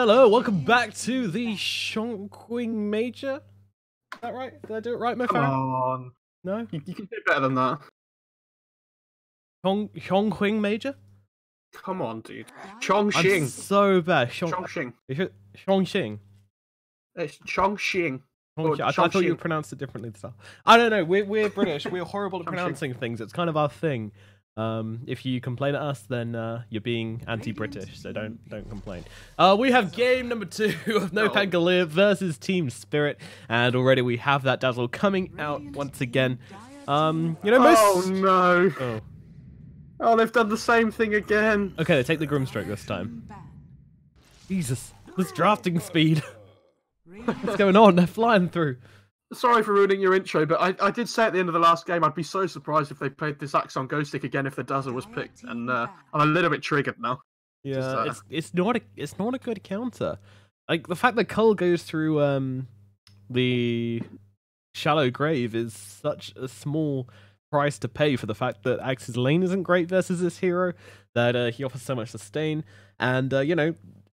Hello, welcome back to the Chongqing Major. Is that right? Did I do it right, Mofarah? Come on. No? You can do better than that. Chongqing Major? Come on, dude. I'm Chongqing. so bad. Chongqing. Chongqing. It's Chongqing. I thought you pronounced it differently this time. I don't know. We're British. We're horrible at pronouncing things. It's kind of our thing. If you complain at us, then you're being anti-British, so don't complain. We have game number 2 of NoPangolier versus TSpirit, and already we have that Dazzle coming out once again. You know, most... Oh no! Oh, they've done the same thing again. Okay, they take the Grimstroke this time. Jesus, this drafting speed. What's going on? They're flying through. Sorry for ruining your intro, but I did say at the end of the last game I'd be so surprised if they played this axe on Ghost Stick again if the Dazzle was picked, and I'm a little bit triggered now. Yeah, it's not a good counter. Like the fact that Cull goes through the Shallow Grave is such a small price to pay for the fact that Axe's lane isn't great versus this hero, that he offers so much sustain, and you know,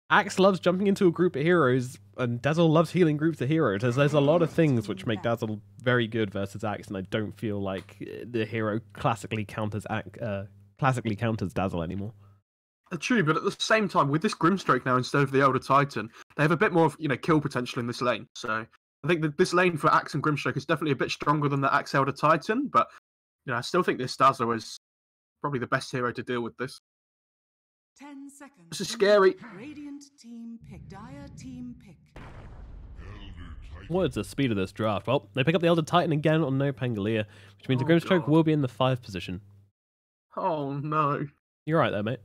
Axe loves jumping into a group of heroes, and Dazzle loves healing groups of heroes. There's a lot of things which make Dazzle very good versus Axe, and I don't feel like the hero classically counters Dazzle anymore. True, but at the same time, with this Grimstroke now instead of the Elder Titan, they have a bit more of kill potential in this lane. So I think that this lane for Axe and Grimstroke is definitely a bit stronger than the Axe Elder Titan, but I still think this Dazzle is probably the best hero to deal with this. 10 seconds. This is scary. Radiant team pick. Dire team pick. What is the speed of this draft? Well, they pick up the Elder Titan again on NoPangolier, which means the Grimstroke will be in the 5 position. Oh no. You're right there, mate.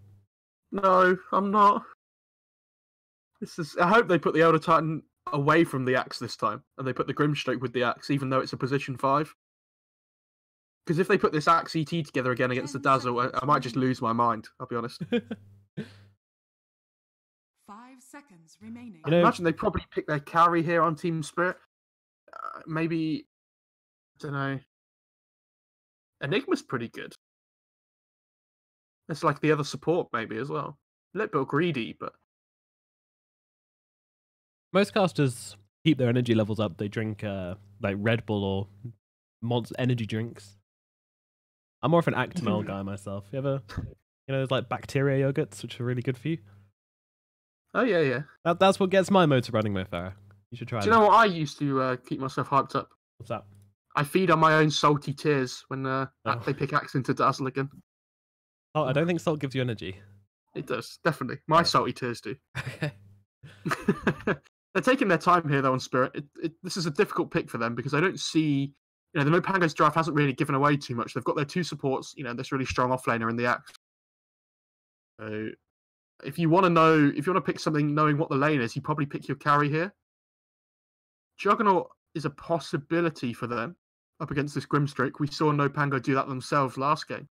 No, I'm not. I hope they put the Elder Titan away from the Axe this time, and they put the Grimstroke with the Axe, even though it's a position 5. Because if they put this Axe ET together again against the Dazzle, I might just lose my mind, I'll be honest. 5 seconds remaining. I imagine they probably pick their carry here on TSpirit. Maybe, I don't know. Enigma's pretty good. It's like the other support maybe as well. A little bit greedy, but... Most casters keep their energy levels up. They drink like Red Bull or Monster energy drinks. I'm more of an Actimel guy myself. You ever, there's like bacteria yogurts, which are really good for you. Oh yeah. That's what gets my motor running, Mofarah. You should try. Do you know what I used to keep myself hyped up? What's that? I feed on my own salty tears when they pick Axe into Dazzle again. Oh, I don't think salt gives you energy. It does, definitely. My salty tears do. Okay. They're taking their time here though on Spirit. This is a difficult pick for them because I don't see. The NoPango's draft hasn't really given away too much. They've got their 2 supports, this really strong offlaner in the Axe. So, if you want to pick something knowing what the lane is, you probably pick your carry here. Juggernaut is a possibility for them up against this Grimstroke. We saw NoPango do that themselves last game.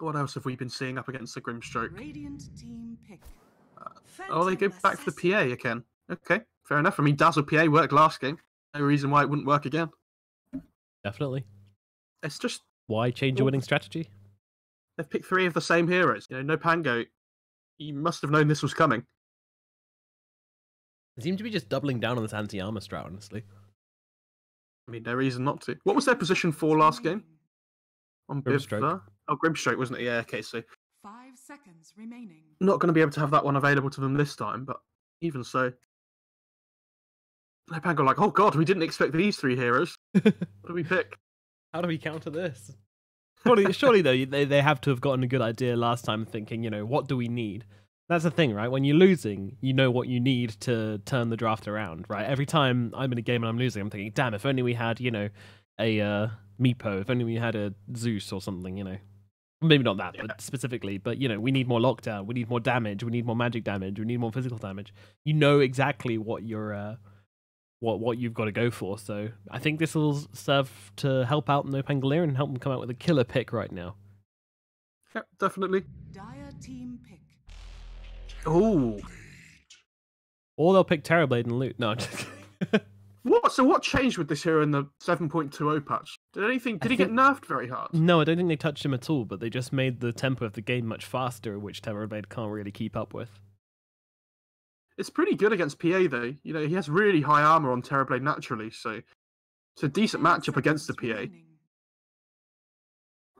What else have we been seeing up against the Grimstroke? Radiant team pick. They go back for the PA again. Okay, fair enough. I mean, Dazzle PA worked last game. No reason why it wouldn't work again. Definitely. It's just... Why change your winning strategy? They've picked 3 of the same heroes. NoPango, you must have known this was coming. They seem to be just doubling down on this anti-armor strat, honestly. I mean, no reason not to. What was their position 4 last game? On Grimstroke. Oh, Grimstroke, wasn't it? Yeah, okay, so... 5 seconds remaining. Not going to be able to have that one available to them this time, but even so... NoPango like, oh god, we didn't expect these 3 heroes. What do we pick? How do we counter this? Surely though, they have to have gotten a good idea last time, thinking, what do we need? That's the thing, right? When you're losing, you know what you need to turn the draft around, right? Every time I'm in a game and I'm losing, I'm thinking, damn, if only we had, a Meepo, if only we had a Zeus or something, Maybe not that, but specifically. But, we need more lockdown, we need more damage, we need more magic damage, we need more physical damage. You know exactly what you're... what you've got to go for, so I think this will serve to help out NoPangolier and help them come out with a killer pick right now. Yeah, definitely. Dire team pick. Oh. Or they'll pick Terrorblade and loot. No, I'm just kidding. What? So what changed with this hero in the 7.20 patch? Did he get nerfed very hard? No, I don't think they touched him at all, but they just made the tempo of the game much faster, which Terrorblade can't really keep up with. It's pretty good against PA though. You know, he has really high armor on Terrorblade naturally, so it's a decent 10 matchup against the seconds PA. remaining.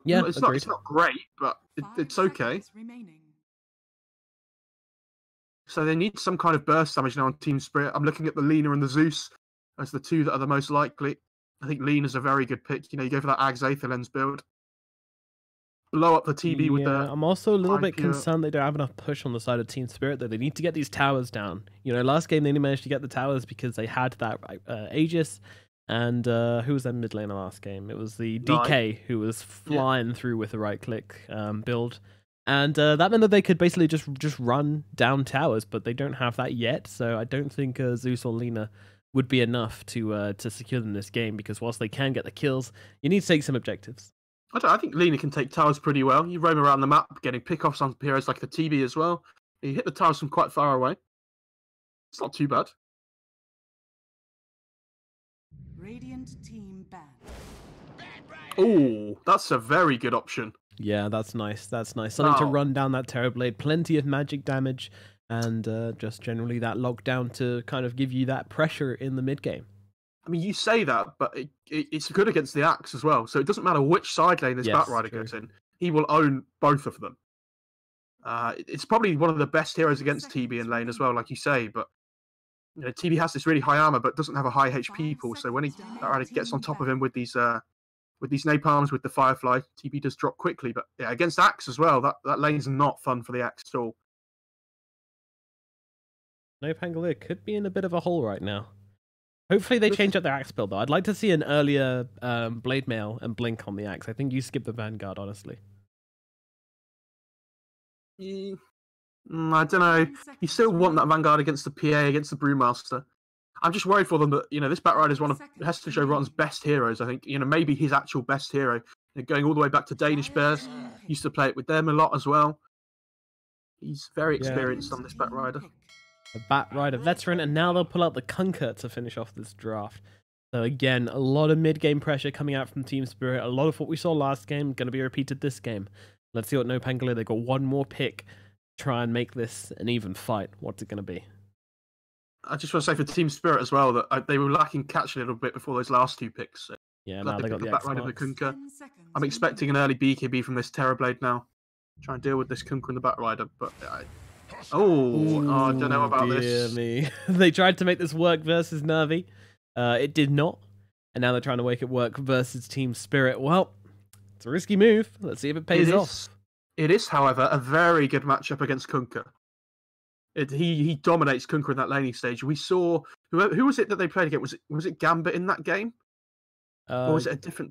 Yeah, It's agreed. not great, but 5 it's okay. seconds remaining. So they need some kind of burst damage now on TSpirit. I'm looking at the Lina and the Zeus as the two that are the most likely. I think Lina's a very good pick. You know, you go for that Ags Aether Lens build. Blow up the TB with the... I'm also a little high bit pure- concerned they don't have enough push on the side of TSpirit, though. They need to get these towers down. You know, last game they only managed to get the towers because they had that Aegis, and who was their mid laner last game? It was the DK who was flying through with the right click build. And that meant that they could basically just run down towers, but they don't have that yet, so I don't think Zeus or Lina would be enough to secure them this game, because whilst they can get the kills, you need to take some objectives. I think Lina can take towers pretty well. You roam around the map getting pickoffs on heroes like the TB as well. You hit the towers from quite far away. It's not too bad. Radiant team banned. Oh, that's a very good option. Yeah, that's nice. That's nice. Something to Wow. run down that Terrorblade. Plenty of magic damage, and just generally that lockdown to kind of give you that pressure in the mid game. I mean, you say that, but it's good against the Axe as well. So it doesn't matter which side lane this Yes, Batrider true. goes in. He will own both of them. It's probably one of the best heroes against TB in lane as well, like you say. But you know, TB has this really high armor, but doesn't have a high HP pool. So when Batrider gets on top of him with these napalms, with the Firefly, TB does drop quickly. But yeah, against Axe as well, that lane's not fun for the Axe at all. NoPangolier could be in a bit of a hole right now. Hopefully they change up their axe build, though. I'd like to see an earlier Blade Mail and Blink on the axe. I think you skip the Vanguard, honestly. I don't know. You still want that Vanguard against the PA, against the Brewmaster. I'm just worried for them that, you know, this Batrider is one of Hester Rotten's best heroes. I think, you know, maybe his actual best hero. You know, going all the way back to Danish Bears. Used to play it with them a lot as well. He's very experienced on this Batrider. A Batrider veteran, and now they'll pull out the Kunkka to finish off this draft. So again, a lot of mid-game pressure coming out from TSpirit. A lot of what we saw last game going to be repeated this game. Let's see what NoPangolier. They've got one more pick. Try and make this an even fight. What's it going to be? I just want to say for TSpirit as well that they were lacking catch a little bit before those last two picks. So Yeah, glad now they got the Batrider and the Xbox. Kunkka. I'm expecting an early BKB from this Terrorblade now. Try and deal with this Kunkka and the Batrider, but I don't know about dear this. Me. They tried to make this work versus Nervy. It did not. And now they're trying to make it work versus TSpirit. Well, it's a risky move. Let's see if it pays off. It is, however, a very good matchup against Kunkka. He dominates Kunkka in that laning stage. We saw who was it that they played against? Was it Gambit in that game, or was it a different?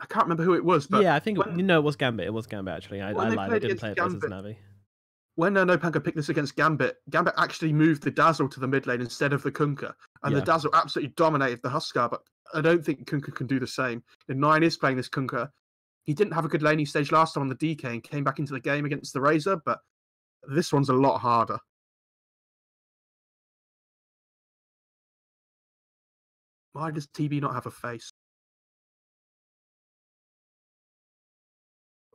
I can't remember who it was. But yeah, I think it was Gambit. It was Gambit actually. I lied. I didn't play it versus Navi. When NoPango picked this against Gambit, Gambit actually moved the Dazzle to the mid lane instead of the Kunkka, and the Dazzle absolutely dominated the Huskar. But I don't think Kunkka can do the same. And Nine is playing this Kunkka. He didn't have a good laning stage last time on the DK and came back into the game against the Razor, but this one's a lot harder. Why does TB not have a face?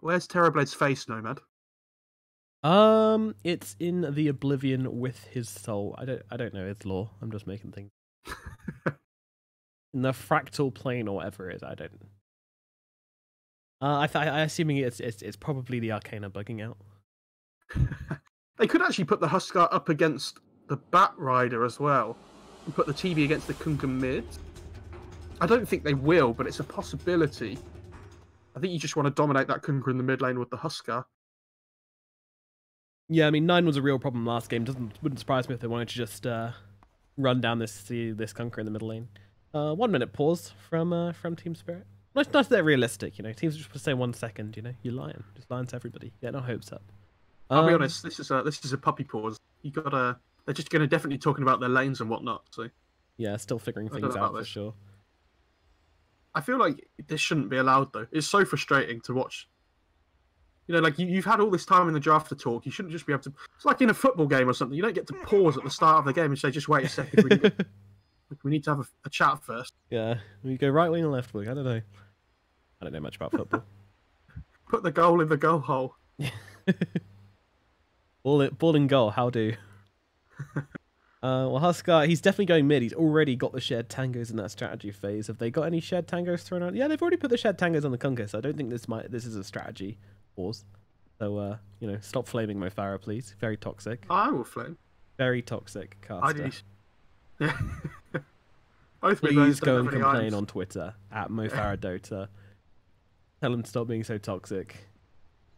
Where's Terrorblade's face, Nomad? It's in the Oblivion with his soul. I don't know its lore. I'm just making things. In the fractal plane or whatever it is, I don't. I assuming it's probably the Arcana bugging out. They could actually put the Huskar up against the Batrider as well, and put the TB against the Kunkka mid. I don't think they will, but it's a possibility. I think you just want to dominate that Kunkka in the mid lane with the Huskar. Yeah, I mean, 9 was a real problem last game. Wouldn't surprise me if they wanted to just run down this Kunkka in the middle lane. 1 minute pause from TSpirit. Nice that they're realistic, you know. Teams just say 1 second, you know. You're lying, just lying to everybody. Get no hopes up. I'll be honest. This is a puppy pause. They're just going to definitely talking about their lanes and whatnot. So yeah, still figuring things out for sure. I feel like this shouldn't be allowed though. It's so frustrating to watch. You know, like you've had all this time in the draft to talk. You shouldn't just be able to. It's like in a football game or something. You don't get to pause at the start of the game and say, "Just wait a second. We need to have a chat first." Yeah, we go right wing and left wing. I don't know. I don't know much about football. Put the goal in the goal hole. Ball in goal. How do? Well, Huskar, he's definitely going mid. He's already got the shared tangos in that strategy phase. Have they got any shared tangos thrown out? Yeah, they've already put the shared tangos on the Kunkka, so I don't think this is a strategy pause. So, stop flaming Mofarah, please. Very toxic. I will flame. Very toxic caster. Yeah. Both Please go and complain on Twitter at Mofarah Dota. Tell him to stop being so toxic.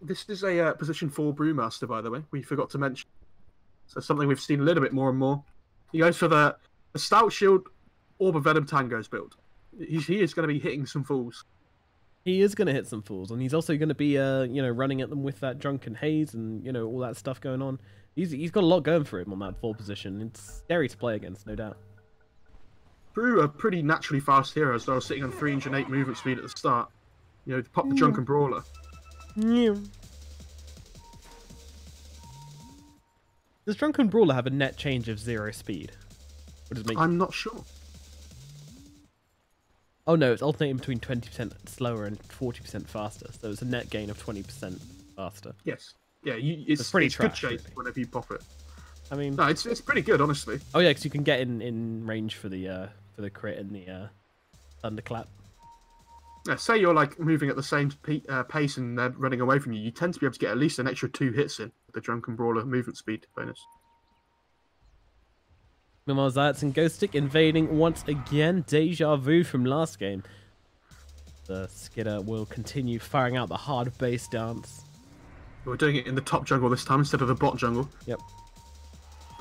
This is a position 4 Brewmaster, by the way. We forgot to mention. So something we've seen a little bit more and more. He goes for the Stout Shield Orb of Venom Tangos build. He is going to be hitting some fools. He is going to hit some fools, and he's also going to be, running at them with that Drunken Haze and, all that stuff going on. He's got a lot going for him on that 4 position. It's scary to play against, no doubt. Brew are pretty naturally fast heroes, though, sitting on 308 movement speed at the start. Pop the Drunken Brawler. Yeah. Does Drunken Brawler have a net change of 0 speed? I'm not sure. Oh no, it's alternating between 20% slower and 40% faster, so it's a net gain of 20% faster. Yes. Yeah, it's pretty good trash, shape really. Whenever you pop it. I mean, no, it's pretty good, honestly. Oh yeah, because you can get in range for the crit and the thunderclap. Yeah, say you're like moving at the same pace and they're running away from you, you tend to be able to get at least an extra 2 hits in with the Drunken Brawler movement speed bonus. Meanwhile, Zayats and Ghost Stick invading once again. Deja vu from last game. The Skidder will continue firing out the hard bass dance. We're doing it in the top jungle this time instead of the bot jungle. Yep.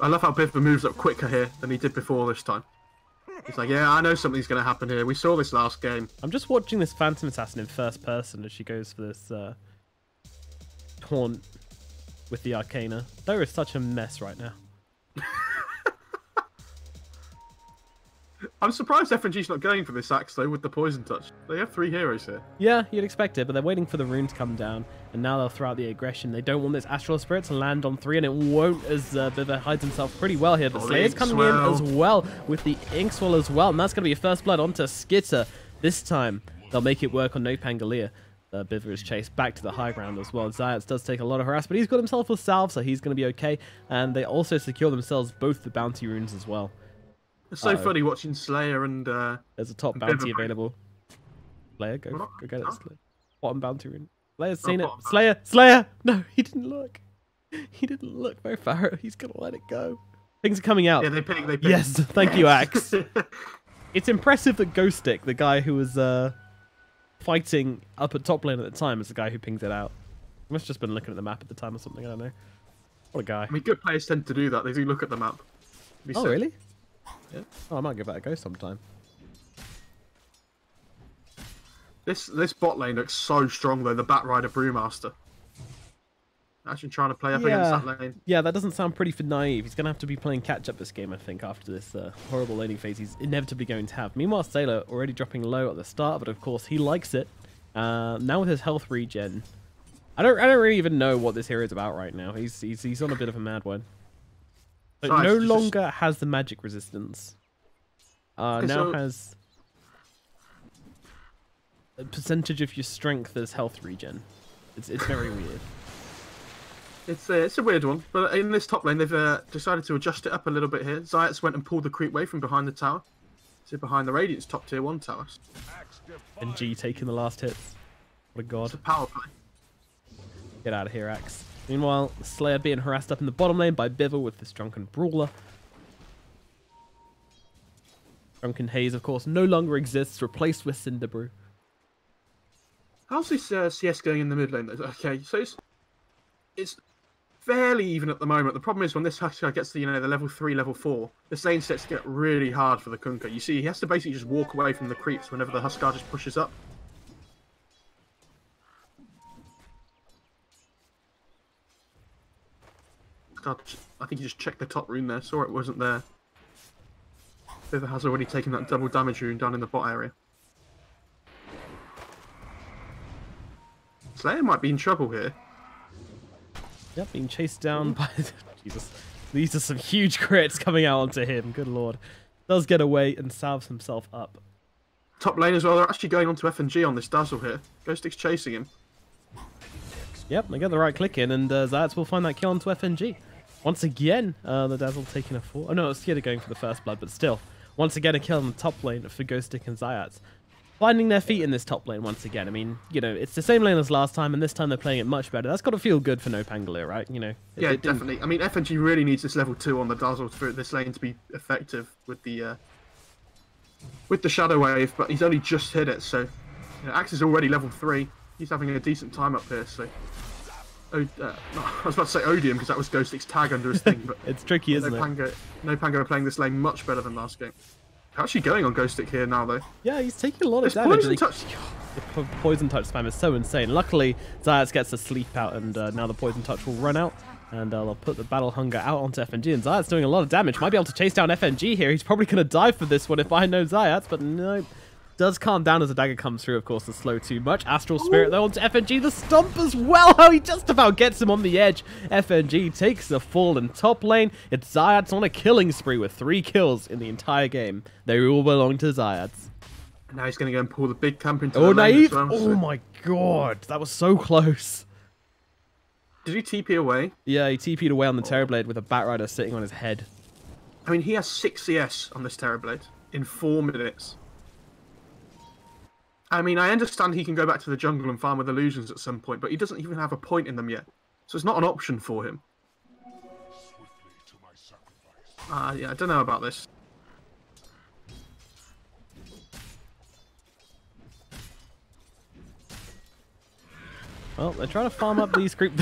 I love how Bivva moves up quicker here than he did before this time. He's like, yeah, I know something's going to happen here. We saw this last game. I'm just watching this Phantom Assassin in first person as she goes for this taunt with the Arcana. There is such a mess right now. I'm surprised FNG's not going for this axe, though, with the Poison Touch. They have 3 heroes here. Yeah, you'd expect it, but they're waiting for the rune to come down, and now they'll throw out the aggression. They don't want this Astral Spirit to land on 3, and it won't, as Bivva hides himself pretty well here, but Slayer's coming in as well with the Inkswell as well, and that's going to be a first blood onto Skitter. This time, they'll make it work on NoPangolier. Bivva is chased back to the high ground as well. Zayats does take a lot of harass, but he's got himself a salve, so he's going to be okay, and they also secure themselves both the bounty runes as well. It's so funny watching Slayer and there's a top bounty available. Slayer, go get it. Slayer. Bottom bounty rune. Slayer's seen it. Slayer! No, he didn't look. He didn't look very far. He's gonna let it go. Things are coming out. Yeah, they ping. Yes, thank you, Axe. It's impressive that Ghost Stick, the guy who was fighting up at top lane at the time, is the guy who pings it out. He must have just been looking at the map at the time or something. I don't know. What a guy. I mean, good players tend to do that. They do look at the map. Oh, really? Yeah. Oh, I might give that a go sometime. This bot lane looks so strong though. The Batrider Brewmaster. Actually trying to play up against that lane. Yeah, that doesn't sound pretty naive. He's going to have to be playing catch-up this game, I think, after this horrible laning phase he's inevitably going to have. Meanwhile, Sailor already dropping low at the start, but of course he likes it. Now with his health regen, I don't really even know what this hero is about right now. He's on a bit of a mad one. But no longer has the magic resistance. Now has a percentage of your strength as health regen. It's very weird. It's a weird one, but in this top lane they've decided to adjust it up a little bit here. Zayats went and pulled the creep wave from behind the tower, so behind the Radiant's top tier 1 towers. And G taking the last hits. What a god! It's a power play. Get out of here, Axe. Meanwhile, Slayer being harassed up in the bottom lane by Bivva with this Drunken Brawler. Drunken Haze, of course, no longer exists, replaced with Cinderbrew. How's this CS going in the mid lane? Okay, so it's fairly even at the moment. The problem is when this Huskar gets to the level 3, level 4, this lane sets to get really hard for the Kunkka. You see, he has to basically just walk away from the creeps whenever the Huskar just pushes up. I think he just checked the top rune there, saw it wasn't there. Bivva has already taken that double damage rune down in the bot area. Slayer might be in trouble here. Yep, being chased down by... Jesus. These are some huge crits coming out onto him, good lord. Does get away and salves himself up. Top lane as well, they're actually going onto FNG on this Dazzle here. Ghost Stick's chasing him. Yep, they get the right click in, and Zayats will find that kill onto FNG. Once again, the Dazzle taking a 4. Oh no, it's Skidder going for the first blood, but still. Once again, a kill on the top lane for Ghostic and Zayats. Finding their feet in this top lane once again. I mean, you know, it's the same lane as last time, and this time they're playing it much better. That's got to feel good for NoPangolier, right? You know. Yeah, definitely. I mean, FNG really needs this level 2 on the Dazzle for this lane to be effective with the Shadow Wave, but he's only just hit it, so... You know, Axe is already level 3. He's having a decent time up here, so... I was about to say Odium, because that was Ghostic's tag under his thing, but... It's tricky, isn't it? NoPango are playing this lane much better than last game. Actually going on Ghostic here now, though. Yeah, he's taking a lot of damage. Poison touch. The poison touch spam is so insane. Luckily, Zayats gets the sleep out, and now the poison touch will run out. And they'll put the battle hunger out onto FNG, and Zayats doing a lot of damage. Might be able to chase down FNG here. He's probably going to die for this one if I know Zayats, but no. Does calm down as the dagger comes through, of course, the slow too much. Astral Spirit, though, onto FNG. The stomp as well. How he just about gets him on the edge. FNG takes the fall in top lane. It's Zayats on a killing spree with 3 kills in the entire game. They all belong to Zayats. And now he's going to go and pull the big camp into the lane as well, Oh my god. That was so close. Did he TP away? Yeah, he TP'd away on the Terrorblade with a Batrider sitting on his head. I mean, he has 6 CS on this Terrorblade in 4 minutes. I mean, I understand he can go back to the jungle and farm with illusions at some point, but he doesn't even have a point in them yet. So it's not an option for him. Yeah, I don't know about this. Well, they're trying to farm up these creep...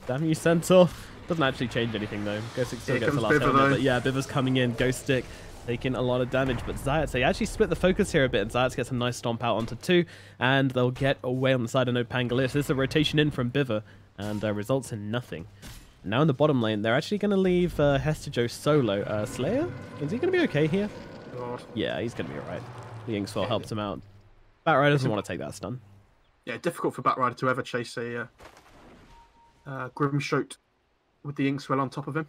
Damn you, Centaur. Doesn't actually change anything, though. Ghostic still gets the last element, but yeah, Biva's coming in. Ghostic taking a lot of damage, but Zayats, they actually split the focus here a bit, and Zayats gets a nice stomp out onto 2, and they'll get away on the side of NoPangolier. So this is a rotation in from Biva, and results in nothing. Now in the bottom lane, they're actually going to leave Hestejo solo. Slayer? Is he going to be okay here? God. Yeah, he's going to be alright. The Inkswell helps him out. Batrider doesn't want to take that stun. Yeah, difficult for Batrider to ever chase a Grimstroke with the Inkswell on top of him.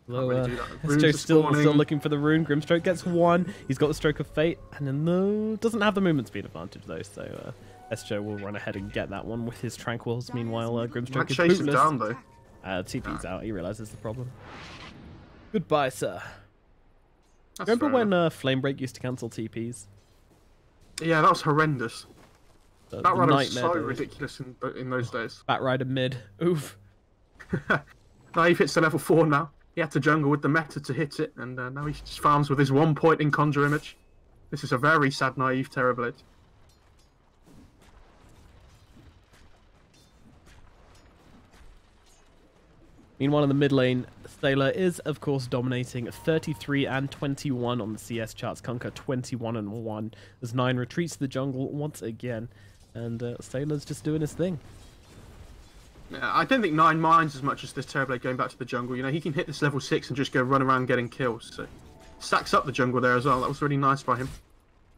Hestejo's still looking for the rune. Grimstroke gets 1. He's got the Stroke of Fate, and then doesn't have the movement speed advantage though, so Hestejo will run ahead and get that one with his Tranquils. Meanwhile, Grimstroke is chase him down though. TP's out. He realizes the problem. Goodbye, sir. That's Remember when Flamebreak used to cancel TPs? Yeah, that was horrendous. Batrider was so days. ridiculous in those days. Batrider mid. Oof. Naive hits to level 4 now. He had to jungle with the meta to hit it, and now he just farms with his 1 point in Conjure Image. This is a very sad Naive Terrorblade. Meanwhile, in the mid lane, Sailor is, of course, dominating 33 and 21 on the CS charts. Kunkka 21 and 1. As 9 retreats to the jungle once again, and Sailor's just doing his thing. Yeah, I don't think 9 minds as much as this Terrorblade going back to the jungle. You know, he can hit this level 6 and just go run around getting kills. So stacks up the jungle there as well. That was really nice by him.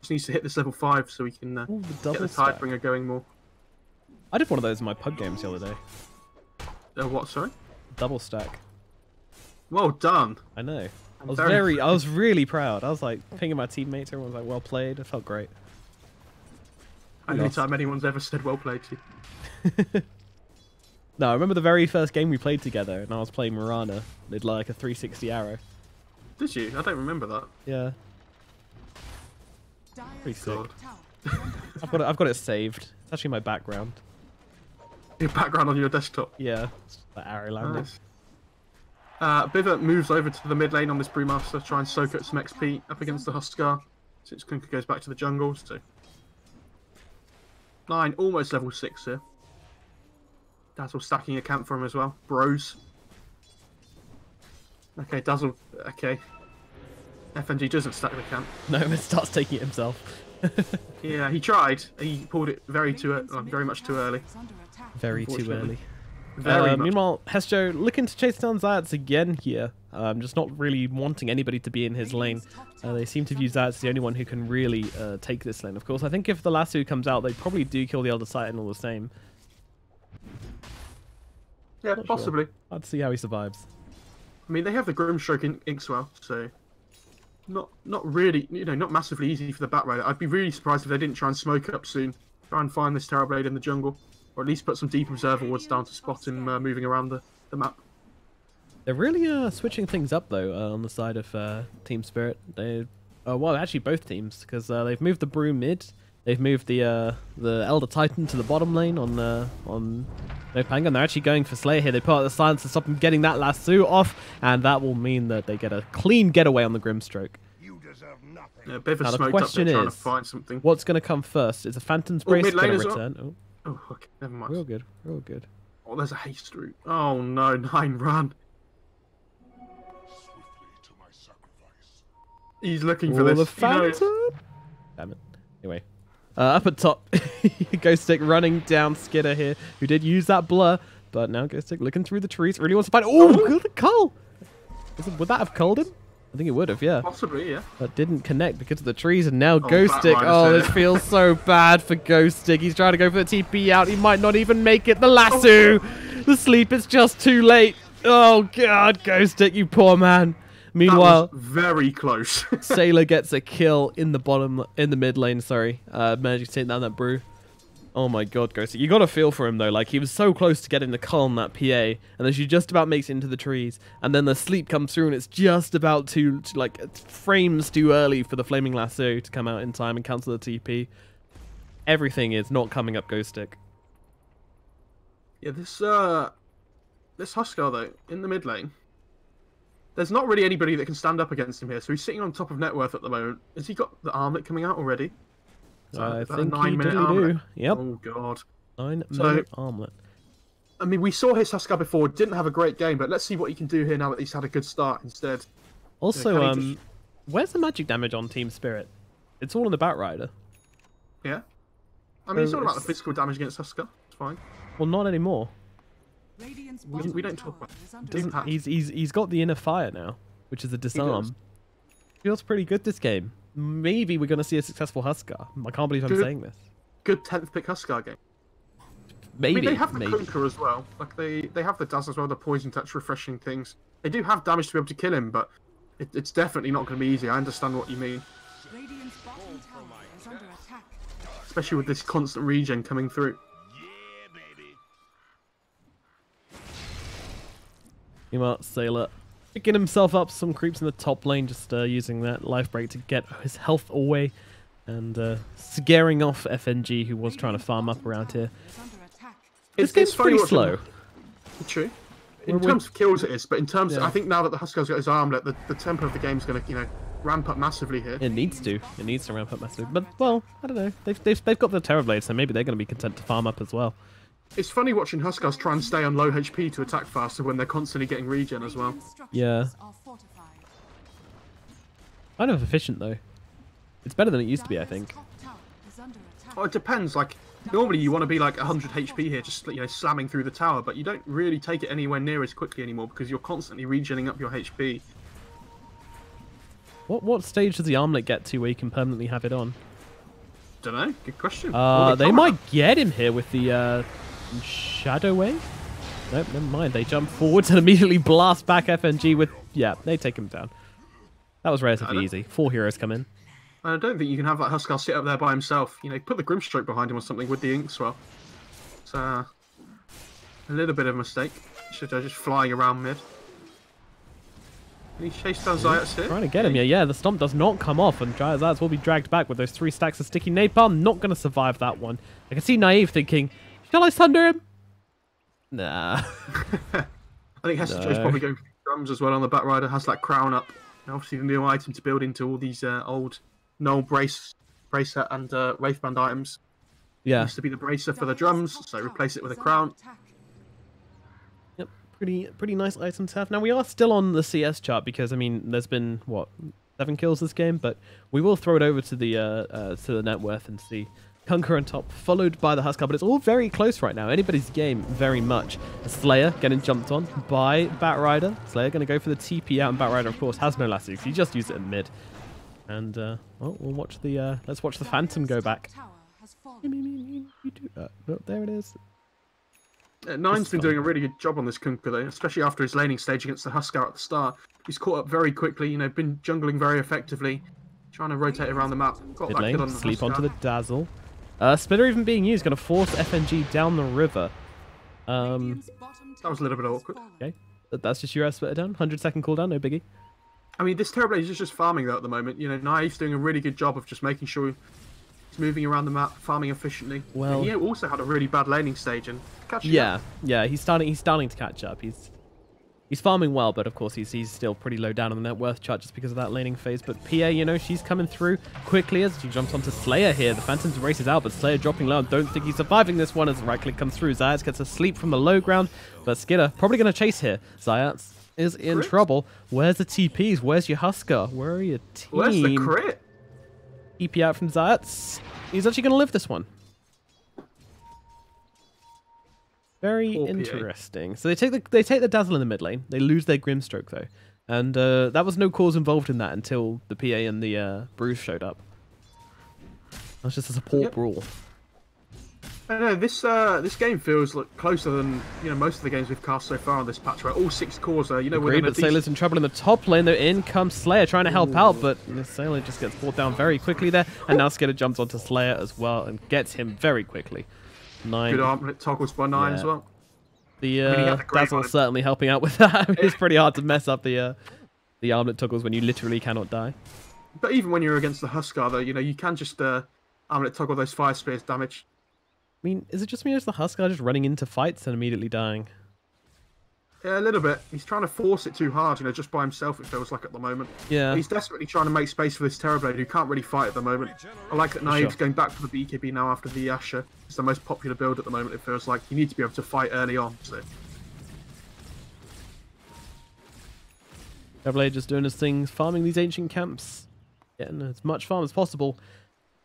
Just needs to hit this level 5 so he can get the Tidebringer going more. I did one of those in my pub games the other day. What, sorry? Double stack. Well done. I know. I was really proud. I was like pinging my teammates. Everyone was like, well played. It felt great. Only time anyone's ever said well played to you. No, I remember the very first game we played together, and I was playing Mirana. Did like a 360 arrow. Did you? I don't remember that. Yeah. Pretty sick. I've got it saved. It's actually my background. Your background on your desktop? Yeah. That arrow landed. Nice. Biva moves over to the mid lane on this Brewmaster, try and soak up some XP up against the Huskar. Since Kunkka goes back to the jungle, so 9, almost level 6 here. Dazzle stacking a camp for him as well. Bros. Okay, Dazzle. Okay. FNG doesn't stack the camp. No, it starts taking it himself. Yeah, he tried. He pulled it very much too early. Very too early. Meanwhile, Hestejo looking to chase down Zayats again here. Just not really wanting anybody to be in his lane. They seem to view Zayats as the only one who can really take this lane. Of course, I think if the Lasso comes out, they probably do kill the Elder Titan all the same. Yeah, possibly. Sure. I'd see how he survives. I mean, they have the Grimstroke in Inkswell, so not really, not massively easy for the Batrider. I'd be really surprised if they didn't try and smoke up soon. Try and find this Terrorblade in the jungle, or at least put some deep observer wards down to spot him moving around the map. They're really switching things up though on the side of TSpirit. They, well, actually both teams, because they've moved the Brew mid. They've moved the Elder Titan to the bottom lane on NoPango, and they're actually going for Slayer here. They put out the silence to stop him getting that lasso off, and that will mean that they get a clean getaway on the Grimstroke. Yeah, a bit of a Now the smoked question up there, trying to is, find something. what's going to come first? Is a Phantom's Brace mid going lane to as well? return? Oh, okay, never mind. Real good, real good. Oh, there's a haste route. Oh no, 9 run. He's looking for this. The Phantom. Damn it. Anyway, up at top, Ghost Stick running down Skidder here, who did use that blur, but now Ghost Stick looking through the trees, really wants to find. Oh, good cull. Would that have culled him? I think it would have, yeah. Possibly, yeah. But didn't connect because of the trees, and now Ghost Stick. Oh, this it. feels so bad for Ghost Stick. He's trying to go for the TP out. He might not even make it. The lasso, the sleep. It's just too late. Oh God, Ghost Stick, you poor man. Meanwhile, that was very close. Sailor gets a kill in the mid lane. Sorry, managing to take down that Brew. Oh my God, Ghost Stick. You got to feel for him though. Like, he was so close to getting the cull on that PA, and then she just about makes it into the trees, and then the sleep comes through, and it's just about to like frames too early for the flaming lasso to come out in time and cancel the TP. Everything is not coming up Ghost Stick. Yeah, this Huskar though in the mid lane. There's not really anybody that can stand up against him here, so he's sitting on top of net worth at the moment. Has he got the armlet coming out already? I think a 9-minute he armlet? do. Yep. Oh God. 9-minute armlet. I mean, we saw his Huskar before. Didn't have a great game, but let's see what he can do here now that he's had a good start instead. Also, where's the magic damage on TSpirit? It's all in the Batrider. Yeah. I mean, it's all about the physical damage against Huskar. It's fine. Well, not anymore. We don't talk about it. He's got the inner fire now, which is a disarm. Feels pretty good this game. Maybe we're going to see a successful Huskar. I can't believe I'm saying this. Good 10th pick Huskar game. Maybe. I mean, they have the Conquer as well. Like they have the Dazzle as well, the Poison Touch, refreshing things. They do have damage to be able to kill him, but it's definitely not going to be easy. I understand what you mean. Especially with this constant regen coming through. Meanwhile, Sailor picking himself up some creeps in the top lane, just using that life break to get his health away, and scaring off FNG, who was trying to farm up around here. This game's pretty slow. True. In terms of kills it is, but in terms of, I think now that the Huskar's got his armlet, the tempo of the game's going to, ramp up massively here. It needs to. It needs to ramp up massively. But, well, I don't know. They've got the Terrorblade, so maybe they're going to be content to farm up as well. It's funny watching Huskars try and stay on low HP to attack faster when they're constantly getting regen as well. Yeah. Kind of efficient, though. It's better than it used to be, I think. Oh, it depends. Like, normally you want to be like 100 HP here, just slamming through the tower, but you don't really take it anywhere near as quickly anymore because you're constantly regenning up your HP. What stage does the armlet get to where you can permanently have it on? Don't know. Good question. They might get him here with the Shadow Wave. Nope, never mind. They jump forwards and immediately blast back FNG with... Yeah, they take him down. That was relatively easy. 4 heroes come in. I don't think you can have that Huskar sit up there by himself. Put the Grimstroke behind him or something with the Inkswell. It's a little bit of a mistake. Should just flying around mid. He chased down Zayats here. Trying to get him, yeah. The stomp does not come off, and Zayats will be dragged back with those 3 stacks of sticky napalm. Not going to survive that one. I can see Naive thinking, shall I thunder him? Nah. I think Hester's probably going for drums as well on the Batrider. Has that crown up. And obviously the new item to build into all these old Null bracer and Wraithband items. Yeah. Used to be the bracer for the drums, so replace it with a crown. Yep, pretty nice item to have. Now we are still on the CS chart because, I mean, there's been, what, 7 kills this game, but we will throw it over to the net worth and see. Conquer on top, followed by the Huskar, but it's all very close right now. Anybody's game, very much. A Slayer getting jumped on by Batrider. Slayer going to go for the TP out, and Batrider, of course, has no lasso. He just used it in mid. And, well, we'll watch the, let's watch the Phantom go back. Oh, there it is. Nine's been doing a really good job on this Conquer, though, especially after his laning stage against the Huskar at the start. He's caught up very quickly, been jungling very effectively, trying to rotate around the map. Got that kill on the sleep Huskar. onto the Dazzle. Splitter even being used, going to force FNG down the river. That was a little bit awkward. Okay. That's just your esper down. 100-second cooldown, no biggie. I mean, this Terrorblade is just farming though at the moment. You know, Naive's doing a really good job of just making sure he's moving around the map, farming efficiently. Well, and he also had a really bad laning stage and catching up. Yeah, he's starting to catch up. He's farming well, but of course he's still pretty low down on the net worth chart just because of that laning phase. But PA, you know, she's coming through quickly as she jumps onto Slayer here. The Phantoms races out, but Slayer dropping low. Don't think he's surviving this one as the right click comes through. Zayats gets a sleep from the low ground, but Skidder probably going to chase here. Zayats is in trouble. Where's the TPs? Where's your Husker? Where are your team? Where's the crit? TP out from Zayats. He's actually going to live this one. Very interesting. So they take the Dazzle in the mid lane. They lose their Grimstroke though, and that was no cause involved in that until the PA and the Bruise showed up. That's just a support brawl. I know this game feels like closer than most of the games we've cast so far on this patch. Where all 6 cores are Agreed, but Sailor's in trouble in the top lane. Though in comes Slayer trying to help out, but Sailor just gets brought down very quickly there, and now Skidder jumps onto Slayer as well and gets him very quickly. 9. Good armlet toggles by 9 as well. The Dazzle's certainly helping out with that. It's pretty hard to mess up the armlet toggles when you literally cannot die. But even when you're against the Huskar, though, you can just armlet toggle those fire spears damage. I mean, is it just me or is the Huskar just running into fights and immediately dying? Yeah, a little bit. He's trying to force it too hard, just by himself, it feels like at the moment. Yeah. He's desperately trying to make space for this Terrorblade, who can't really fight at the moment. I like that Naive's going back for the BKB now after the Asher. It's the most popular build at the moment, it feels like. You need to be able to fight early on, so... Terrorblade just doing his things, farming these ancient camps. Getting as much farm as possible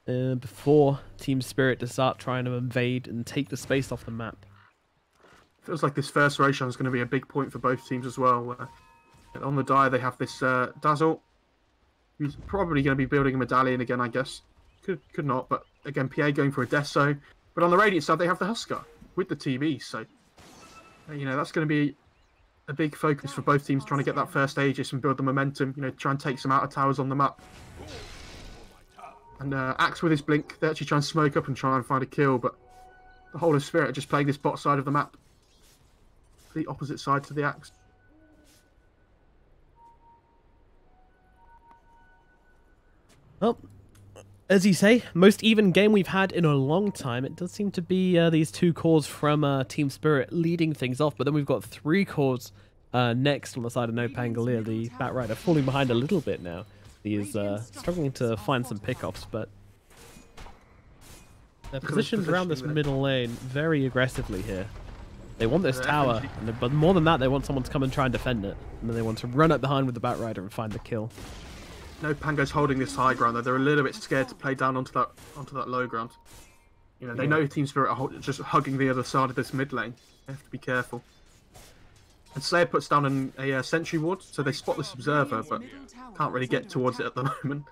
before TSpirit to start trying to invade and take the space off the map. Feels like this first Roshan is going to be a big point for both teams as well. On the die, they have this Dazzle, who's probably going to be building a medallion again, I guess. Could not, but again, PA going for a Deso. But on the Radiant side, they have the Huskar with the TV, so that's going to be a big focus for both teams, trying to get that first Aegis and build the momentum. Try and take some outer towers on the map. And Axe with his blink, they actually try and smoke up and try and find a kill, but the whole of Spirit are just playing this bot side of the map. The opposite side to the Axe. Well, as you say, most even game we've had in a long time. It does seem to be these 2 cores from TSpirit leading things off, but then we've got 3 cores next on the side of NoPangolier. The Batrider falling behind a little bit now. He is struggling to find some pickoffs, but they're positioned around this middle lane very aggressively here. They want this tower, but more than that, they want someone to come and try and defend it. And then they want to run up behind with the Batrider and find the kill. NoPango's holding this high ground, though. They're a little bit scared to play down onto that low ground. They know TSpirit are just hugging the other side of this mid lane. They have to be careful. And Slayer puts down a sentry ward, so they spot this observer, but can't really get towards it at the moment.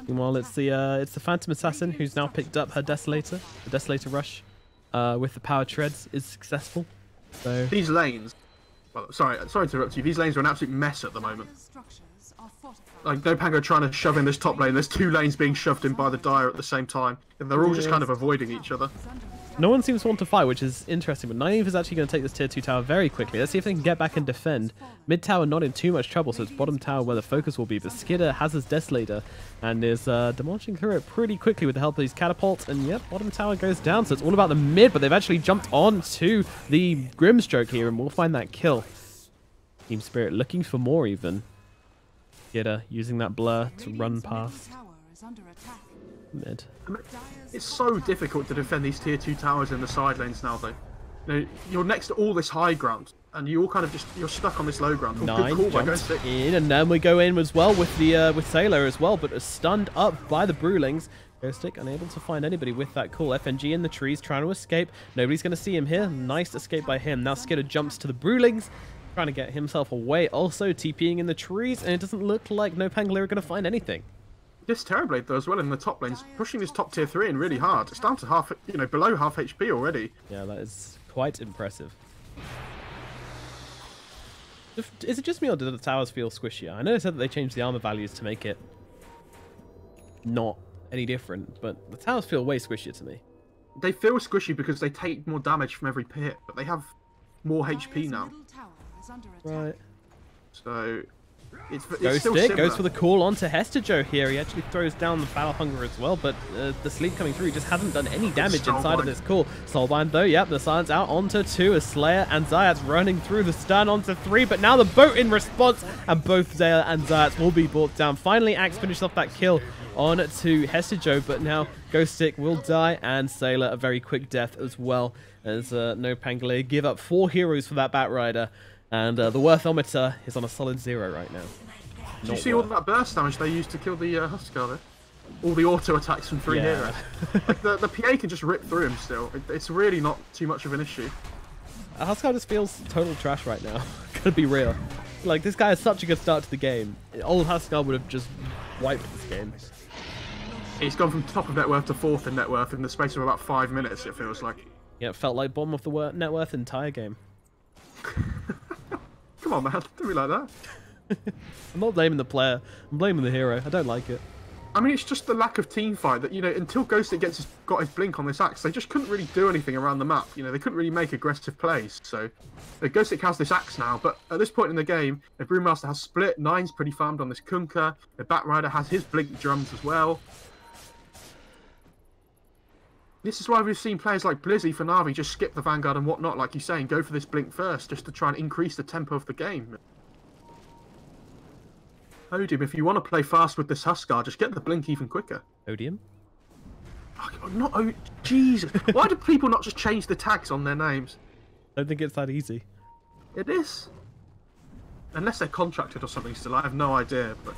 Meanwhile, it's the Phantom Assassin who's now picked up her Desolator. The Desolator rush with the power treads is successful. So these lanes, well, sorry to interrupt you. These lanes are an absolute mess at the moment. Like NoPango trying to shove in this top lane. There's 2 lanes being shoved in by the Dire at the same time, and they're all just kind of avoiding each other. No one seems to want to fight, which is interesting, but Naive is actually going to take this tier 2 tower very quickly. Let's see if they can get back and defend. Mid tower not in too much trouble, so it's bottom tower where the focus will be, but Skidder has his Desolator and is demolishing through it pretty quickly with the help of these catapults, and yep, bottom tower goes down, so it's all about the mid, but they've actually jumped on to the Grimstroke here, and we'll find that kill. TSpirit looking for more even. Skidder using that blur to run past mid. It's so difficult to defend these tier 2 towers in the side lanes now, though. You're next to all this high ground, and you all kind of you're stuck on this low ground. 9 jumps in, and then we go in as well with the with Sailor as well, but is stunned up by the Brewlings. Ghostic unable to find anybody with that call. FNG in the trees trying to escape. Nobody's going to see him here. Nice escape by him. Now Skidder jumps to the Brewlings, trying to get himself away. Also TPing in the trees, and it doesn't look like NoPangolier are going to find anything. This Terrorblade, though, as well in the top lanes, pushing this top tier 3 in really hard. It's down to half, below half HP already. Yeah, that is quite impressive. Is it just me, or do the towers feel squishier? I know they said that they changed the armor values to make it not any different, but the towers feel way squishier to me. They feel squishy because they take more damage from every hit, but they have more HP now. Middle tower is under attack. Right. So it's Ghost still Stick similar. goes for the call onto Hestejo here. He actually throws down the Battle Hunger as well, but the sleep coming through just hasn't done any damage inside of this call. Soulbind though, yep, the silence out onto 2 as Slayer and Zayat's running through the stun onto 3, but now the boat in response, and both Zaya and Zayat will be brought down. Finally, Axe finishes off that kill on to Hestejo, but now Ghost Stick will die, and Sailor a very quick death as well, as NoPangolier give up 4 heroes for that Batrider. And the worthometer is on a solid 0 right now. Did you see all that burst damage they used to kill the Huskar there? All the auto attacks from 3 heroes. Like the PA can just rip through him still. It's really not too much of an issue. Huskar just feels total trash right now. Gotta be real. Like, this guy has such a good start to the game. Old Huskar would have just wiped this game. He's gone from top of net worth to 4th in net worth in the space of about 5 minutes, it feels like. Yeah, it felt like bottom of the net worth entire game. Come on, man. Don't be like that. I'm not blaming the player. I'm blaming the hero. I don't like it. I mean, it's just the lack of team fight that, you know, until Ghostic got his blink on this axe, they just couldn't really do anything around the map. You know, they couldn't really make aggressive plays. So, Ghostic has this axe now, but at this point in the game, the Brewmaster has split. Nine's pretty farmed on this Kunkka. The Batrider has his blink drums as well. This is why we've seen players like Blizzy for Na'Vi just skip the Vanguard and whatnot, like you're saying, go for this blink first, just to try and increase the tempo of the game. Odium, if you want to play fast with this Huskar, just get the blink even quicker. Odium? Oh, not Jesus. Why do people not just change the tags on their names? I don't think it's that easy. It is. Unless they're contracted or something still, I have no idea. But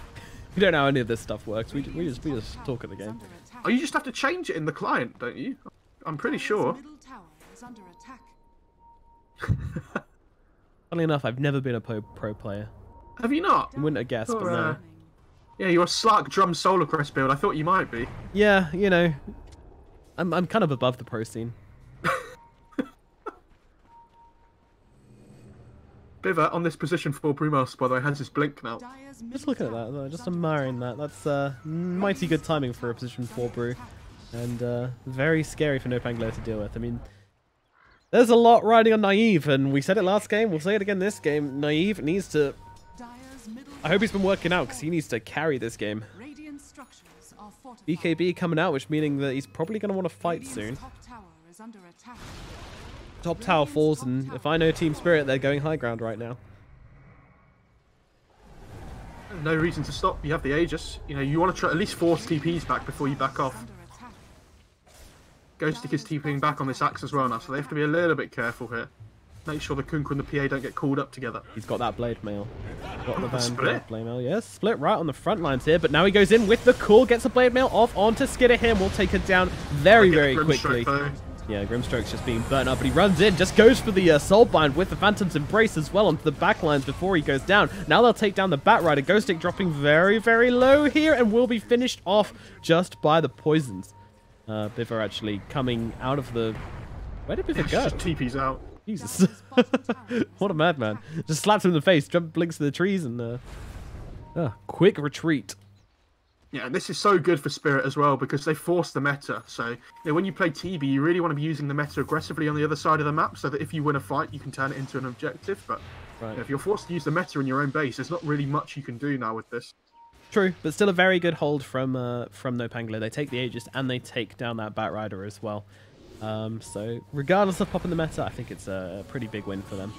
We don't know how any of this stuff works. We just talk at the game. oh, you just have to change it in the client, don't you? I'm pretty sure. Middle tower is under attack. Funnily enough, I've never been a pro player. Have you not? I wouldn't have guessed, but no. Yeah, you're a Slark Drum Solar Crest build. I thought you might be. Yeah, you know, I'm kind of above the pro scene. Biver on this position for Brewmaster, by the way, has his blink now. Just looking at that, though, just admiring that. That's mighty good timing for a position 4 brew, and very scary for NoPangolier to deal with. I mean, there's a lot riding on Naive, and we said it last game, we'll say it again this game. Naive needs to... I hope he's been working out, because he needs to carry this game. BKB coming out, which meaning that he's probably going to want to fight soon. Top tower falls, and if I know TSpirit, they're going high ground right now. No reason to stop. You have the Aegis. You know, you want to try at least force TPs back before you back off. Ghostic is TPing back on this axe as well now, so they have to be a little bit careful here. Make sure the Kunkka and the PA don't get called up together. He's got that blade mail. Got the Split. blade mail. Yes, split right on the front lines here, but now he goes in with the call, gets a blade mail off onto Skidder him. Will take it down very, very quickly. Yeah, Grimstroke's just being burnt up, but he runs in, just goes for the Soulbind with the Phantom's Embrace as well onto the backlines before he goes down. Now they'll take down the Batrider. Ghostic dropping very, very low here and will be finished off just by the poisons. Biver actually coming out of the... Where did Biver go? Just TP's out. Jesus. What a madman. Just slaps him in the face, blinks to the trees, and quick retreat. Yeah, and this is so good for Spirit as well because they force the meta. So, you know, when you play TB, you really want to be using the meta aggressively on the other side of the map so that if you win a fight, you can turn it into an objective. But you know, if you're forced to use the meta in your own base, there's not really much you can do now with this. True, but still a very good hold from NoPangolier. They take the Aegis and they take down that Batrider as well. So regardless of popping the meta, I think it's a pretty big win for them.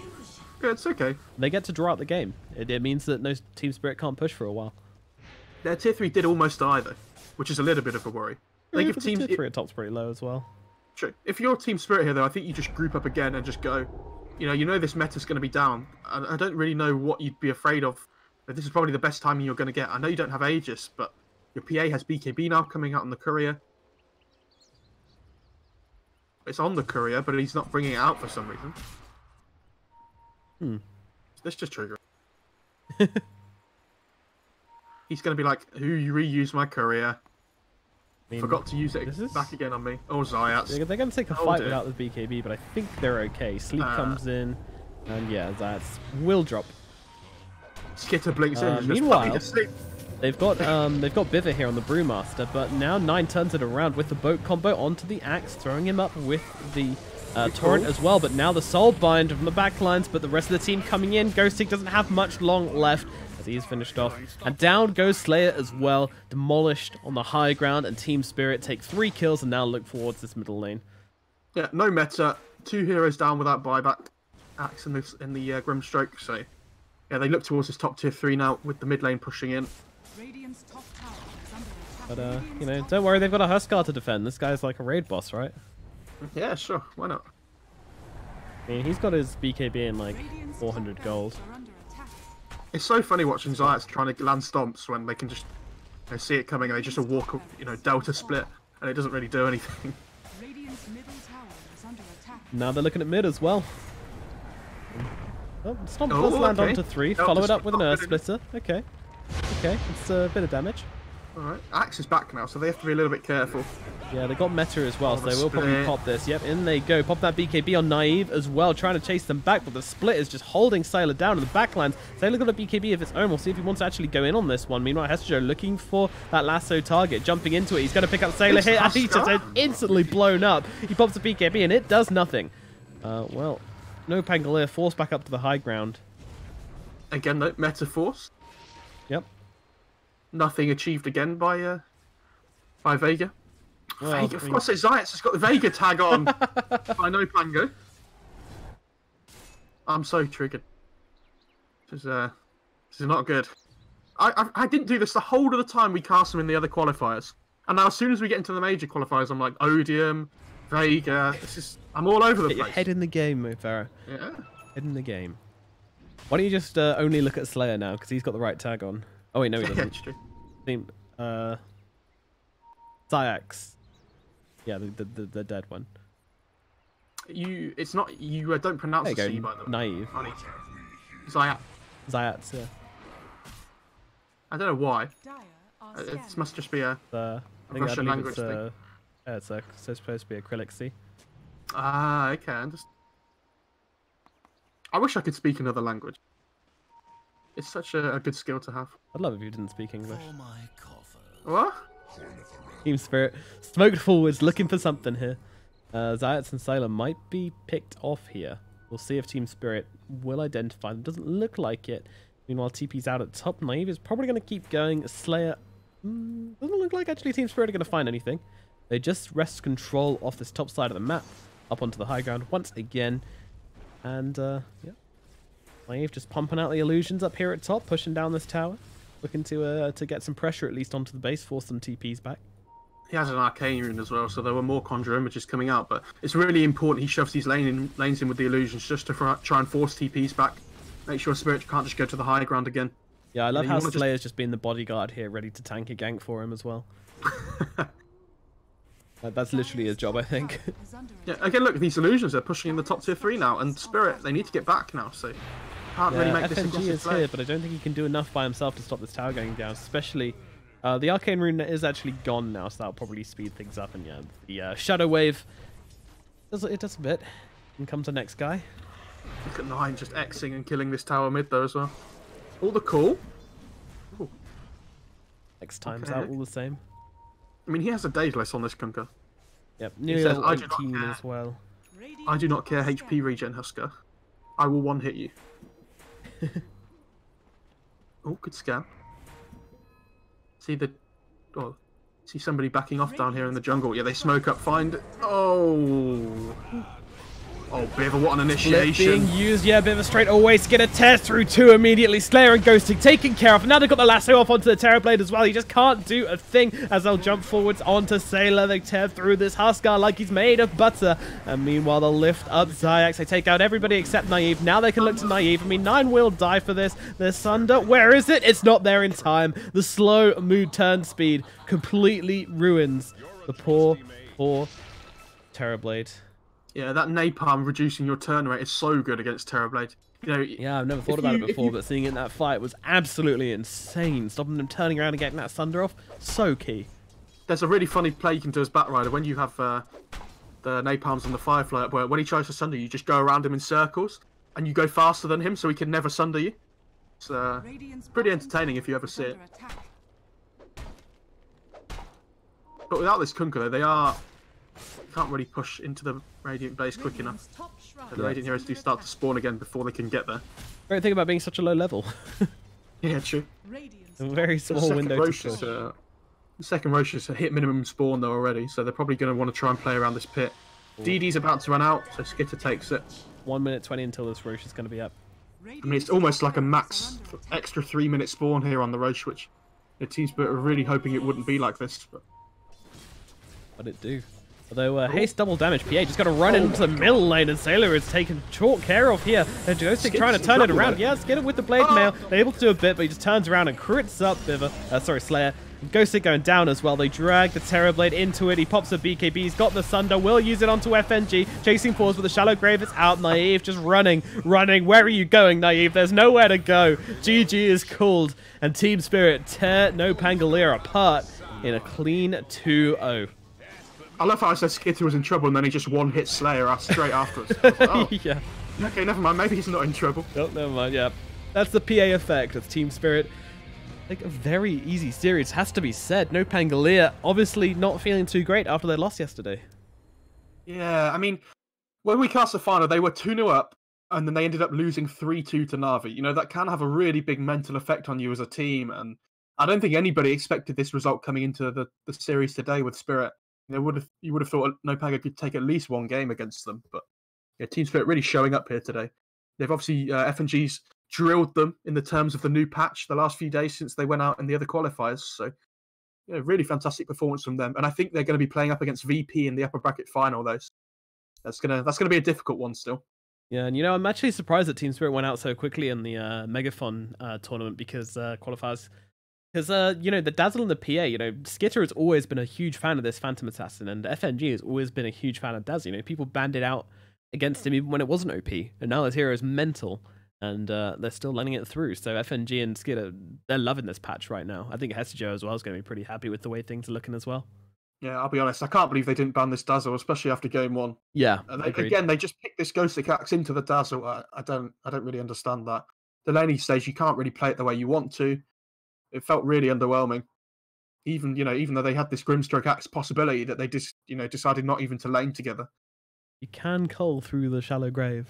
Yeah, it's okay. They get to draw out the game. It means that no TSpirit can't push for a while. Their tier 3 did almost die though, which is a little bit of a worry. They give teams tier 3 at top's pretty low as well. True. If you're TSpirit here though, I think you just group up again and just go. You know this meta's going to be down. I don't really know what you'd be afraid of. This is probably the best timing you're going to get. I know you don't have Aegis, but your PA has BKB now coming out on the courier. It's on the courier, but he's not bringing it out for some reason. Let's just trigger it. He's going to be like, who reused my courier? Forgot to use it back again on me. Oh, Zayats. They're going to take a fight without the BKB, but I think they're okay. Sleep comes in, and yeah, Zayats will drop. Skitter blinks in. Meanwhile, they've got Biver here on the Brewmaster, but now Nine turns it around with the boat combo onto the axe, throwing him up with the Torrent as well, but now the Soul Bind from the backlines, but the rest of the team coming in. Ghosting doesn't have much long left as he is finished off. And down goes Slayer as well, demolished on the high ground, and TSpirit take 3 kills and now look towards this middle lane. Yeah, no meta. 2 heroes down without buyback. Axe in the Grimstroke, so yeah, they look towards this top tier 3 now with the mid lane pushing in. Radiant's top tower is under attack. But, you know, don't worry, they've got a Huskar to defend. This guy's like a raid boss, right? Yeah, sure, why not? I mean, he's got his BKB in like 400 gold. Are under attack. It's so funny watching Zayats trying to land stomps when they can just see it coming and they just walk, Delta split, and it doesn't really do anything. Radiant's middle tower is under attack. Now they're looking at mid as well. Oh, Stomp Oh, does land okay. onto 3. Delta Follow it up with an split. Earth Splitter. Okay. Okay, it's a bit of damage. Alright, Axe is back now, so they have to be a little bit careful. Yeah, they got meta as well, Oh, so the they will probably split. pop this. Yep, in they go. Pop that BKB on Naive as well, trying to chase them back, but the split is just holding Sailor down in the backlines. Sailor got a BKB of its own. We'll see if he wants to actually go in on this one. Meanwhile, Hestejo looking for that lasso target, jumping into it. He's going to pick up Sailor It's here, and he's just Huskar. instantly blown up. He pops a BKB, and it does nothing. Well, NoPangolier forced back up to the high ground. Again, though, meta force. Yep. Nothing achieved again by Vega. Well, Vega, of course, Zayats has got the Vega tag on by NoPango. I'm so triggered. This is not good. I didn't do this the whole of the time we cast them in the other qualifiers, and now as soon as we get into the major qualifiers, I'm like Odium, Vega. I'm all over the Get your place. head in the game, Mofarah. Yeah. Head in the game. Why don't you just only look at Slayer now, because he's got the right tag on. Oh wait, no he Yeah, doesn't. it's true. Think, Zyax. Yeah, the dead one. It's not you. Don't pronounce There the you C go. by the way. Naive. Zayat. Zayats, yeah. I don't know why. Dire are It scanning. must just be a. I Russian believe language it's, thing. yeah, it's supposed to be acrylic C. Ah, okay. I wish I could speak another language. It's such a good skill to have. I'd love if you didn't speak English. What? TSpirit smoked forwards, looking for something here. Zayats and Sailor might be picked off here. We'll see if TSpirit will identify them. Doesn't look like it. Meanwhile, TP's out at top. Naive is probably going to keep going. Slayer doesn't look like actually TSpirit are going to find anything. They just wrest control off this top side of the map, up onto the high ground once again. And, yeah. Naive just pumping out the illusions up here at top, pushing down this tower. Looking to get some pressure at least onto the base, force some TPs back. He has an arcane rune as well, so there were more conjure images coming out. But it's really important he shoves these lanes in with the illusions just to try and force TPs back. Make sure Spirit can't just go to the high ground again. Yeah, I love you how wanna Slayer's just being the bodyguard here, ready to tank a gank for him as well. That's literally his job, I think. Is under Yeah, attack. again, look, these illusions are pushing in the top tier 3 now, and Spirit, they need to get back now, so can't really make this FNG aggressive is play. here, but I don't think he can do enough by himself to stop this tower going down, especially... the Arcane Rune is actually gone now, so that'll probably speed things up, and yeah, the Shadow Wave, it does a bit. And come to next guy. Look at 9 just Xing and killing this tower mid, though, as well. All the call. Ooh. Next time's Okay. out all the same. I mean, he has a Daedalus on this Kunka. Yep, nearly says, level "I do not 18 care." as well. Radiant I do not care are HP scanning. regen, Huskar. I will one-hit you. Oh, good scam. See somebody backing off down here in the jungle. Yeah, they smoke up, find it. Oh, Biver, what an Being initiation. used, yeah, a bit of a straight away to get a tear through 2 immediately. Slayer and Ghosting taken care of. Now they've got the lasso off onto the Terrorblade as well. He just can't do a thing as they'll jump forwards onto Sailor. They tear through this Huskar like he's made of butter. And meanwhile, they'll lift up Zyax. They take out everybody except Naive. Now they can look to Naive. I mean, 9 will die for this. There's Sunder. Where is it? It's not there in time. The slow mood turn speed completely ruins the poor Terrorblade. Yeah, that napalm reducing your turn rate is so good against Terrorblade. You know, Yeah, I've never thought if about you- it if before, you- but seeing it in that fight was absolutely insane. Stopping them turning around and getting that Sunder off, so key. there's a really funny play you can do as Batrider when you have the napalms and the Firefly up, where when he tries to sunder you, just go around him in circles, and you go faster than him, so he can never sunder you. It's Radiant's pretty bottom entertaining if you ever is see it. under attack. But without this Kunka, though, they are can't really push into the Radiant base quick enough. Radiant's top shrine So the Yeah. Radiant heroes do is start under to spawn again before they can get there. Great thing about being such a low level. Yeah, true. attack. Radiant's A top very The small second window to Roche's, push. the second Roche's hit minimum spawn though already, so they're probably going to want to try and play around this pit. DD's about to run out, so Skitter takes it. 1 minute 20 until this Roche is going to be up. I mean, it's almost like a max extra 3-minute spawn here on the Roche, which the TSpirit are really hoping it wouldn't be like this. But it do. Although haste double damage, PA just got to run into the middle lane, and Sailor is taken short care of here. And Joseph trying to turn it around. Yeah, Skitter with the blade mail. They're able to do a bit, but he just turns around and crits up Slayer. Ghostic going down as well. They drag the Terrorblade into it. He pops a BKB. He's got the Sunder. Will use it onto FNG. Chasing forwards with the Shallow Grave. It's out. Naive just running. Where are you going, Naive? There's nowhere to go. GG is called. And TSpirit tear NoPangolier apart in a clean 2-0. I love how I said Skitter was in trouble and then he just one-hit Slayer straight afterwards. I was like, oh, Yeah. okay, never mind. Maybe he's not in trouble. Oh, never mind. Yeah. That's the PA effect of TSpirit. Like a very easy series, has to be said. NoPangolier obviously not feeling too great after they lost yesterday. Yeah, I mean, when we cast the final, they were 2-0 up, and then they ended up losing 3-2 to Na'Vi. You know, that can have a really big mental effect on you as a team, and I don't think anybody expected this result coming into the series today with Spirit. You would have thought NoPango could take at least one game against them, but yeah, TSpirit really showing up here today. They've obviously, FNG's drilled them in the terms of the new patch the last few days since they went out in the other qualifiers, so yeah, really fantastic performance from them. And I think they're going to be playing up against VP in the upper bracket final, though. That's gonna be a difficult one still. Yeah, and I'm actually surprised that TSpirit went out so quickly in the Megathon tournament because qualifiers. Because, the Dazzle and the PA, Skitter has always been a huge fan of this Phantom Assassin, and FNG has always been a huge fan of Dazzle. People banded out against him even when it wasn't OP, and now his hero is mental, and they're still letting it through. So FNG and Skitter, they're loving this patch right now. I think Hestejo as well is going to be pretty happy with the way things are looking as well. Yeah, I'll be honest. I can't believe they didn't ban this Dazzle, especially after game one. Yeah, Again, they just picked this Ghostic Axe into the Dazzle. I don't really understand that. The laning stage, you can't really play it the way you want to. It felt really underwhelming. Even though they had this Grimstroke Axe possibility, that they just decided not even to lane together. You can cull through the Shallow Grave.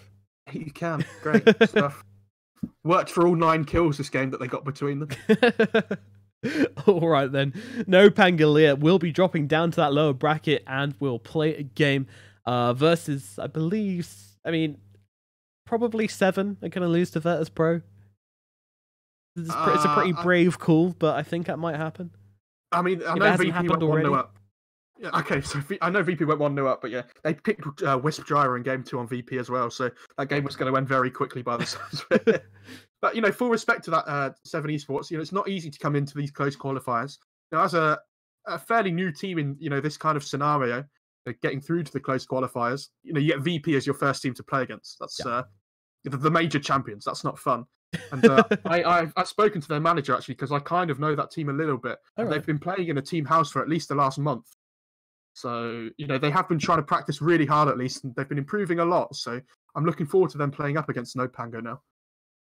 You can. Great stuff. Worked for all 9 kills this game that they got between them. All right, then. NoPangolier will be dropping down to that lower bracket and will play a game versus, I believe, probably 7 are going to lose to Virtus Pro. It's a pretty brave call, but I think that might happen. I mean, I If it know hasn't VP happened went 1-0 already. up. Yeah, okay, so I know VP went 1-0 up, but yeah, they picked Wisp Gyra in game 2 on VP as well, so that game was going to end very quickly by the sounds of it. But, full respect to that 7 Esports, it's not easy to come into these close qualifiers. As a fairly new team in, this kind of scenario, getting through to the close qualifiers, you get VP as your first team to play against. That's the major champions. That's not fun. And I've spoken to their manager, actually, because I kind of know that team a little bit. And they've been playing in a team house for at least the last month. So, they have been trying to practice really hard, at least, and they've been improving a lot. So I'm looking forward to them playing up against NoPango now.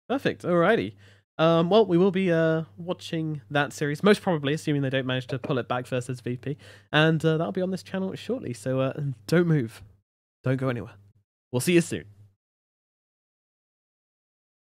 Perfect. Alrighty. Well, we will be watching that series, most probably, assuming they don't manage to pull it back versus VP. And that'll be on this channel shortly. So don't move. Don't go anywhere. We'll see you soon.